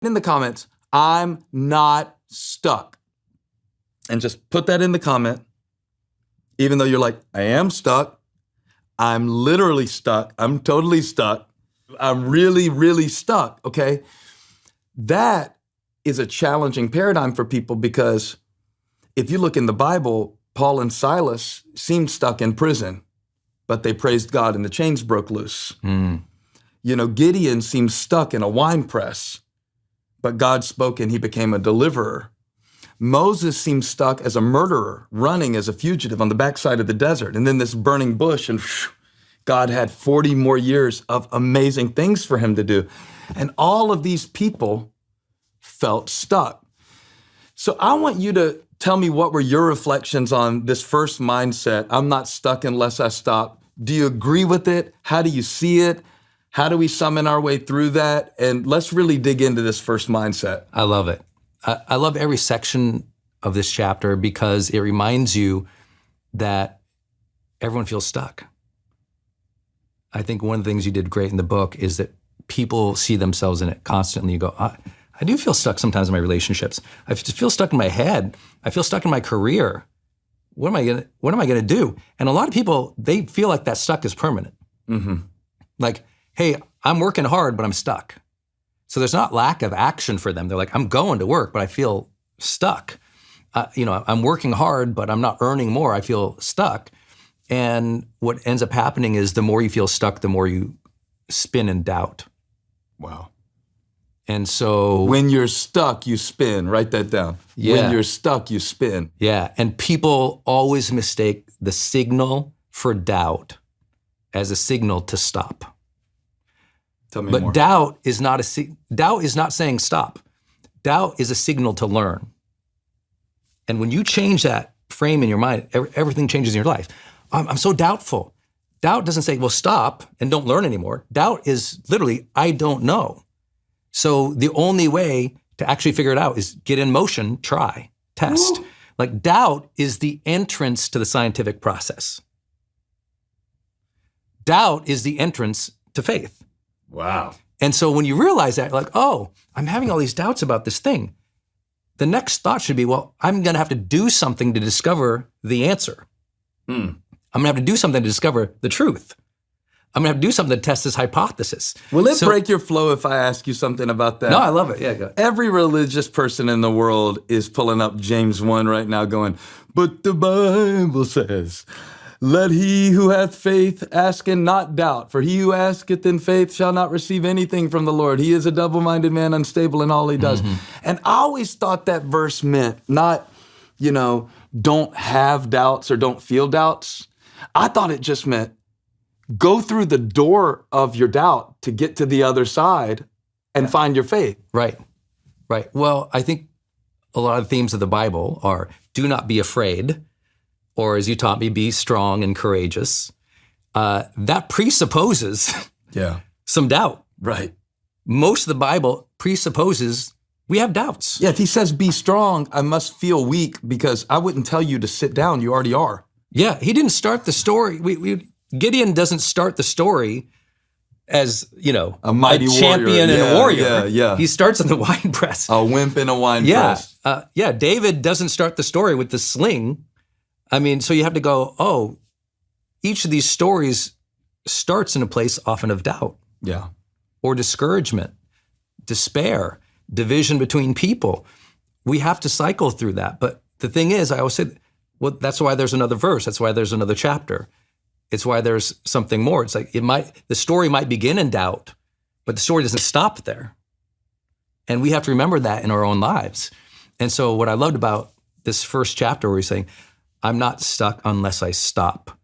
in the comments, I'm not stuck. And just put that in the comment, even though you're like, I am stuck. I'm literally stuck. I'm totally stuck. I'm really, really stuck, okay? That is a challenging paradigm for people because if you look in the Bible, Paul and Silas seemed stuck in prison, but they praised God and the chains broke loose. You know, Gideon seemed stuck in a wine press, but God spoke and he became a deliverer. Moses seemed stuck as a murderer, running as a fugitive on the backside of the desert, and then this burning bush, and God had 40 more years of amazing things for him to do. And all of these people felt stuck. So I want you to tell me what were your reflections on this first mindset, I'm not stuck unless I stop. Do you agree with it? How do you see it? How do we summon our way through that? And let's really dig into this first mindset. I love it. I love every section of this chapter because it reminds you that everyone feels stuck. I think one of the things you did great in the book is that people see themselves in it constantly. You go, I do feel stuck sometimes in my relationships. I just feel stuck in my head. I feel stuck in my career. What am I gonna do? And a lot of people, they feel like that stuck is permanent. Like, hey, I'm working hard, but I'm stuck. So there's not lack of action for them. They're like, I'm going to work, but I feel stuck. I'm working hard, but I'm not earning more. I feel stuck. And what ends up happening is the more you feel stuck, the more you spin in doubt. Wow. And so when you're stuck, you spin. Write that down. Yeah. When you're stuck, you spin. Yeah. And people always mistake the signal for doubt as a signal to stop. Tell me but more. Doubt is not saying stop. Doubt is a signal to learn. And when you change that frame in your mind, everything changes in your life. I'm so doubtful. Doubt doesn't say, well, stop and don't learn anymore. Doubt is literally, I don't know. So the only way to actually figure it out is get in motion, try, test. Ooh. Like doubt is the entrance to the scientific process. Doubt is the entrance to faith. Wow. And so when you realize that, like, oh, I'm having all these doubts about this thing, the next thought should be, well, I'm gonna have to do something to discover the answer. I'm gonna have to do something to discover the truth. I'm gonna have to do something to test this hypothesis. Will it break your flow if I ask you something about that? No, I love it. Yeah, go ahead. Every religious person in the world is pulling up James 1 right now going, but the Bible says, let he who hath faith ask and not doubt, for he who asketh in faith shall not receive anything from the Lord. He is a double-minded man, unstable in all he does. And I always thought that verse meant not, don't have doubts or don't feel doubts. I thought it just meant go through the door of your doubt to get to the other side and find your faith. Right. Well, I think a lot of the themes of the Bible are do not be afraid, or as you taught me, be strong and courageous. That presupposes some doubt. Right. Most of the Bible presupposes we have doubts. Yeah, if he says be strong, I must feel weak because I wouldn't tell you to sit down. You already are. Yeah, he didn't start the story. Gideon doesn't start the story as, a mighty champion warrior. and a warrior. Yeah. He starts in the wine press. A wimp in a wine press. David doesn't start the story with the sling. I mean, so you have to go, each of these stories starts in a place often of doubt. Yeah. Or discouragement, despair, division between people. We have to cycle through that. But the thing is, I always say, well, that's why there's another verse. That's why there's another chapter. It's why there's something more. It's like the story might begin in doubt, but the story doesn't stop there. And we have to remember that in our own lives. And so what I loved about this first chapter where he's saying, I'm not stuck unless I stop,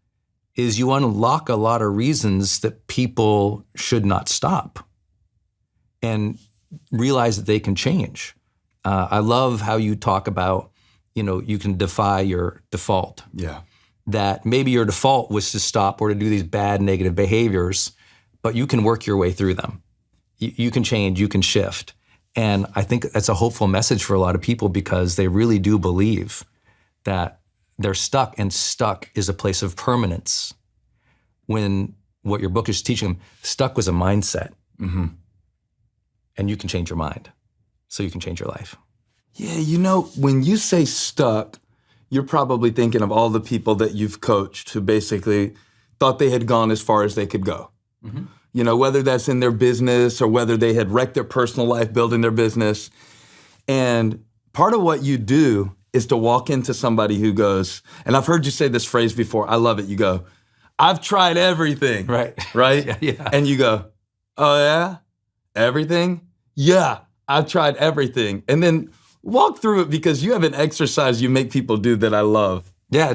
is you unlock a lot of reasons that people should not stop and realize that they can change. I love how you talk about, you can defy your default. Yeah. That maybe your default was to stop or to do these bad negative behaviors, but you can work your way through them. You can change, you can shift. And I think that's a hopeful message for a lot of people because they really do believe that they're stuck, and stuck is a place of permanence. When what your book is teaching them, stuck was a mindset. And you can change your mind. so you can change your life. Yeah, when you say stuck, you're probably thinking of all the people that you've coached who basically thought they had gone as far as they could go. Whether that's in their business or whether they had wrecked their personal life building their business. And part of what you do is to walk into somebody who goes, and I've heard you say this phrase before, I love it. You go, I've tried everything. Right. Right? Yeah. And you go, oh yeah? Everything? Yeah, I've tried everything. And then walk through it, because you have an exercise you make people do that I love. Yeah,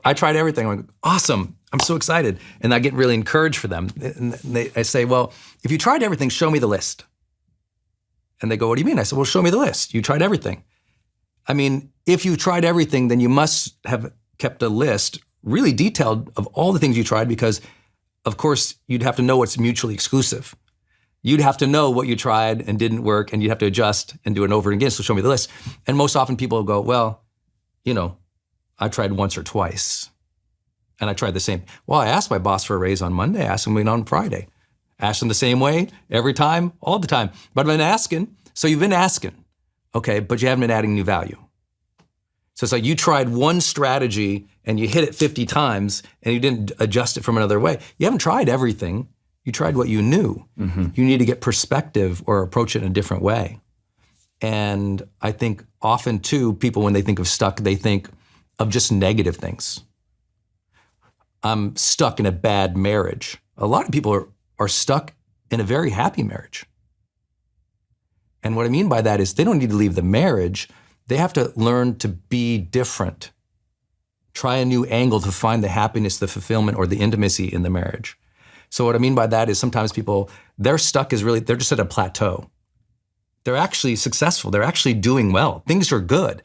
I tried everything. I'm like, awesome. I'm so excited. And I get really encouraged for them. And I say, well, if you tried everything, show me the list. And they go, what do you mean? I said, well, show me the list. You tried everything. I mean, if you tried everything, then you must have kept a list really detailed of all the things you tried, because, of course, you'd have to know what's mutually exclusive. You'd have to know what you tried and didn't work, and you'd have to adjust and do it over again, so show me the list. And most often people go, well, I tried once or twice, and I tried the same. Well, I asked my boss for a raise on Monday, I asked him on Friday. Asked him the same way, every time, all the time. But I've been asking, so you've been asking, okay, but you haven't been adding new value. So it's like you tried one strategy and you hit it 50 times and you didn't adjust it from another way. You haven't tried everything. You tried what you knew. You need to get perspective or approach it in a different way. And I think often too, people, when they think of stuck, they think of just negative things. I'm stuck in a bad marriage. A lot of people are stuck in a very happy marriage. And what I mean by that is they don't need to leave the marriage. They have to learn to be different. Try a new angle to find the happiness, the fulfillment, or the intimacy in the marriage. So what I mean by that is sometimes people, they're stuck they're just at a plateau. They're actually successful. They're actually doing well. Things are good.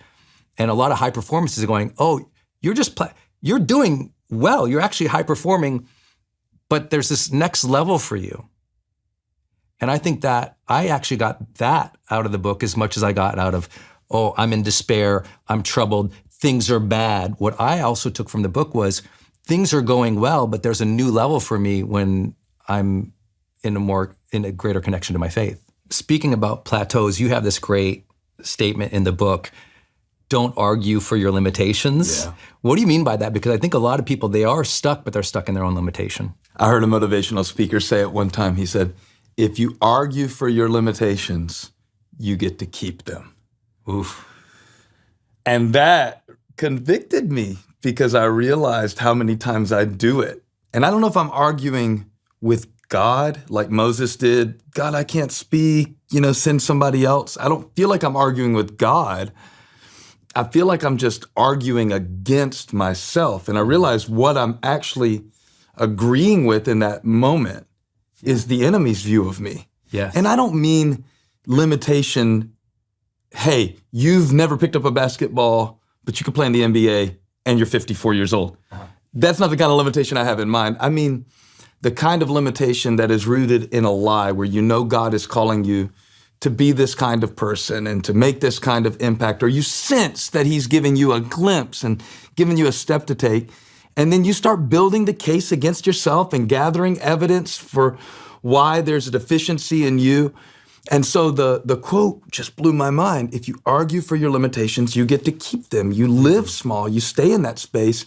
And a lot of high performers are going, oh, you're doing well. You're actually high performing, but there's this next level for you. And I think that I actually got that out of the book as much as I got out of, oh, I'm in despair, I'm troubled, things are bad. What I also took from the book was things are going well, but there's a new level for me when I'm in a greater connection to my faith. Speaking about plateaus, you have this great statement in the book, don't argue for your limitations. Yeah. What do you mean by that? Because I think a lot of people, they are stuck, but they're stuck in their own limitation. I heard a motivational speaker say it one time. He said, if you argue for your limitations, you get to keep them. Oof. And that convicted me because I realized how many times I do it. And I don't know if I'm arguing with God like Moses did. God, I can't speak, send somebody else. I don't feel like I'm arguing with God. I feel like I'm just arguing against myself. And I realize what I'm actually agreeing with in that moment is the enemy's view of me. Yes. And I don't mean limitation, hey, you've never picked up a basketball, but you can play in the NBA and you're 54 years old. That's not the kind of limitation I have in mind. I mean, the kind of limitation that is rooted in a lie where God is calling you to be this kind of person and to make this kind of impact, or you sense that he's giving you a glimpse and giving you a step to take. And then you start building the case against yourself and gathering evidence for why there's a deficiency in you. And so the quote just blew my mind. If you argue for your limitations, you get to keep them. You live small, you stay in that space.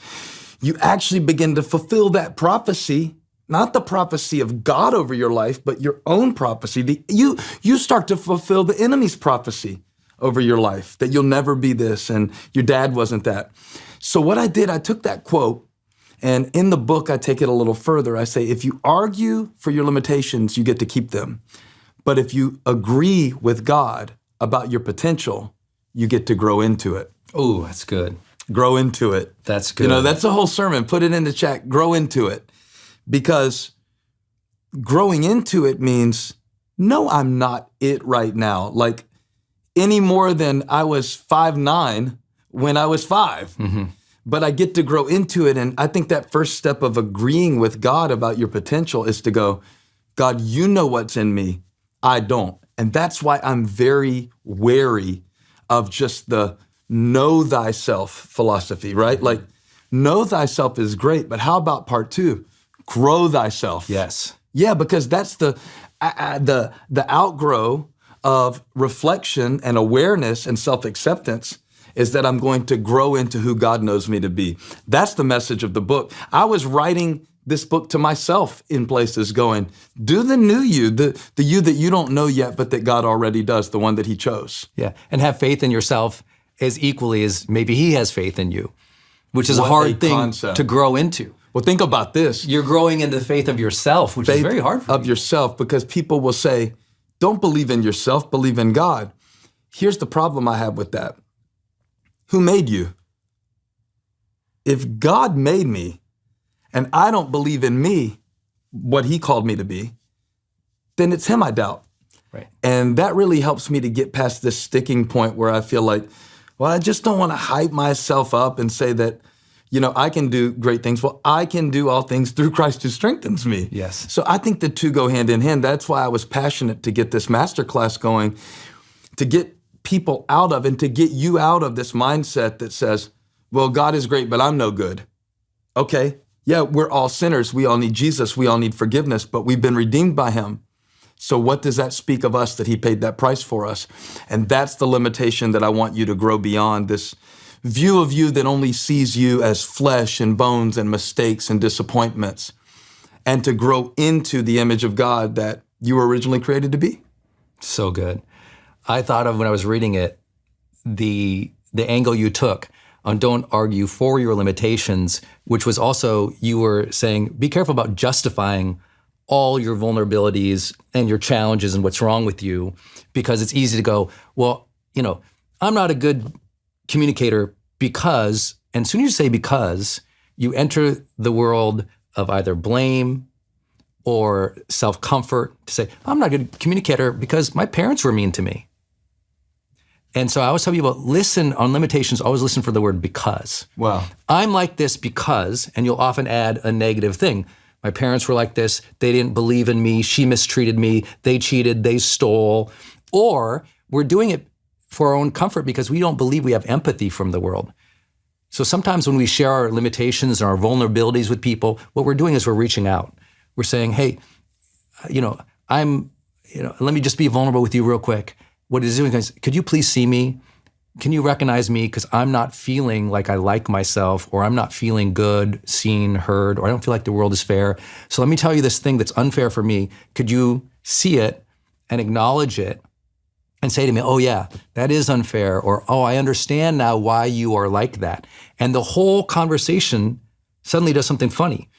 You actually begin to fulfill that prophecy, not the prophecy of God over your life, but your own prophecy. You start to fulfill the enemy's prophecy over your life, that you'll never be this and your dad wasn't that. So what I did, I took that quote, and in the book, I take it a little further. I say, if you argue for your limitations, you get to keep them. But if you agree with God about your potential, you get to grow into it. Oh, that's good. Grow into it. That's good. That's the whole sermon. Put it in the chat. Grow into it. Because growing into it means, no, I'm not it right now. Like any more than I was 5'9" when I was 5. Mm-hmm. But I get to grow into it. And I think that first step of agreeing with God about your potential is to go, God, you know what's in me. I don't. And that's why I'm very wary of just the know thyself philosophy, right? Like, know thyself is great, but how about part 2? Grow thyself. Yes. Yeah, because that's the outgrow of reflection and awareness and self-acceptance is that I'm going to grow into who God knows me to be. That's the message of the book. I was writing this book to myself in places going, do the new you, the you that you don't know yet, but that God already does, the one that he chose. Yeah, and have faith in yourself as equally as maybe he has faith in you, which is What a hard thing concept. to grow into. Well, think about this. You're growing into the faith of yourself, which is very hard for of me. yourself, because people will say, don't believe in yourself, believe in God. Here's the problem I have with that. Who made you? If God made me and I don't believe in me, what he called me to be, then it's him I doubt. Right. And that really helps me to get past this sticking point where I feel like, well, I just don't want to hype myself up and say that, I can do great things. Well, I can do all things through Christ who strengthens me. Yes. So I think the two go hand in hand. That's why I was passionate to get this masterclass going, to get people out of and to get you out of this mindset that says, well, God is great, but I'm no good. Okay, yeah, we're all sinners. We all need Jesus. We all need forgiveness, but we've been redeemed by him. So what does that speak of us, that he paid that price for us? And that's the limitation that I want you to grow beyond, this view of you that only sees you as flesh and bones and mistakes and disappointments, and to grow into the image of God that you were originally created to be. So good. I thought of, when I was reading it, the angle you took on don't argue for your limitations, which was also, you were saying, be careful about justifying all your vulnerabilities and your challenges and what's wrong with you, because it's easy to go, well, I'm not a good communicator because, and as soon as you say because, you enter the world of either blame or self-comfort to say, I'm not a good communicator because my parents were mean to me. And so I always tell people, listen on limitations, always listen for the word because. Wow. I'm like this because, and you'll often add a negative thing. My parents were like this, they didn't believe in me, she mistreated me, they cheated, they stole. Or we're doing it for our own comfort because we don't believe we have empathy from the world. So sometimes when we share our limitations and our vulnerabilities with people, what we're doing is we're reaching out. We're saying, hey, let me just be vulnerable with you real quick. What it is doing is, could you please see me? Can you recognize me? Because I'm not feeling like I like myself, or I'm not feeling good, seen, heard, or I don't feel like the world is fair. So let me tell you this thing that's unfair for me. Could you see it and acknowledge it and say to me, oh yeah, that is unfair, or oh, I understand now why you are like that. And the whole conversation suddenly does something funny.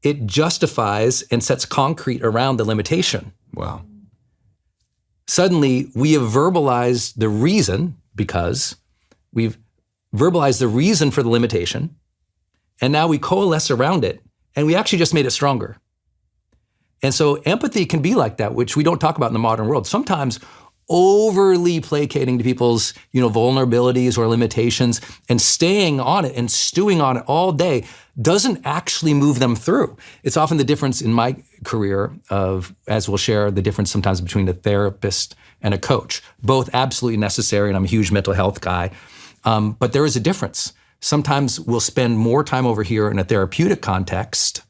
It justifies and sets concrete around the limitation. Wow. Suddenly, we have verbalized the reason, because we've verbalized the reason for the limitation, and now we coalesce around it, and we actually just made it stronger. And so empathy can be like that, which we don't talk about in the modern world. Sometimes overly placating to people's, vulnerabilities or limitations and staying on it and stewing on it all day doesn't actually move them through. It's often the difference in my career of, as we'll share, the difference sometimes between a therapist and a coach. Both absolutely necessary, and I'm a huge mental health guy. But there is a difference. Sometimes we'll spend more time over here in a therapeutic context,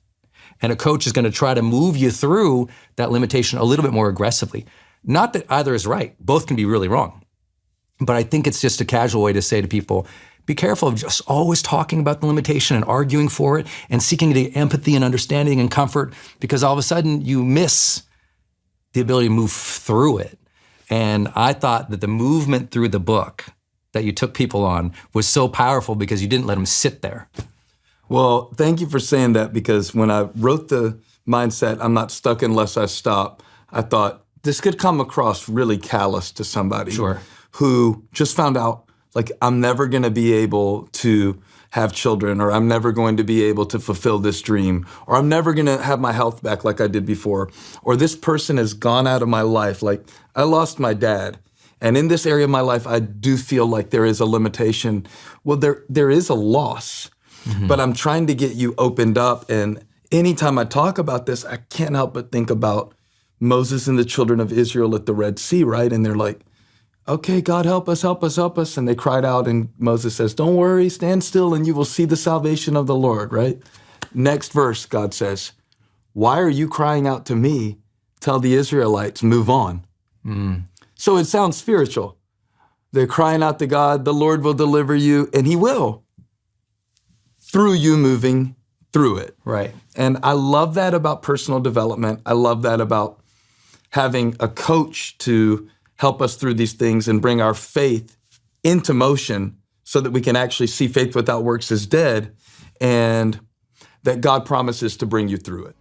and a coach is going to try to move you through that limitation a little bit more aggressively. Not that either is right. Both can be really wrong. But I think it's just a casual way to say to people, be careful of just always talking about the limitation and arguing for it and seeking to get empathy and understanding and comfort, because all of a sudden you miss the ability to move through it. And I thought that the movement through the book that you took people on was so powerful because you didn't let them sit there. Well, thank you for saying that, because when I wrote the mindset, I'm not stuck unless I stop, I thought this could come across really callous to somebody who just found out, like, I'm never going to be able to have children, or I'm never going to be able to fulfill this dream, or I'm never going to have my health back like I did before, or this person has gone out of my life. Like, I lost my dad, and in this area of my life, I do feel like there is a limitation. Well, there is a loss, but I'm trying to get you opened up. And anytime I talk about this, I can't help but think about Moses and the children of Israel at the Red Sea, right? And they're like, okay, God, help us, help us, help us. And they cried out, and Moses says, don't worry, stand still, and you will see the salvation of the Lord, right? Next verse, God says, why are you crying out to me? Tell the Israelites, move on. So it sounds spiritual. They're crying out to God, the Lord will deliver you, and he will, through you moving through it. Right. And I love that about personal development. I love that about having a coach to help us through these things and bring our faith into motion so that we can actually see faith without works is dead, and that God promises to bring you through it.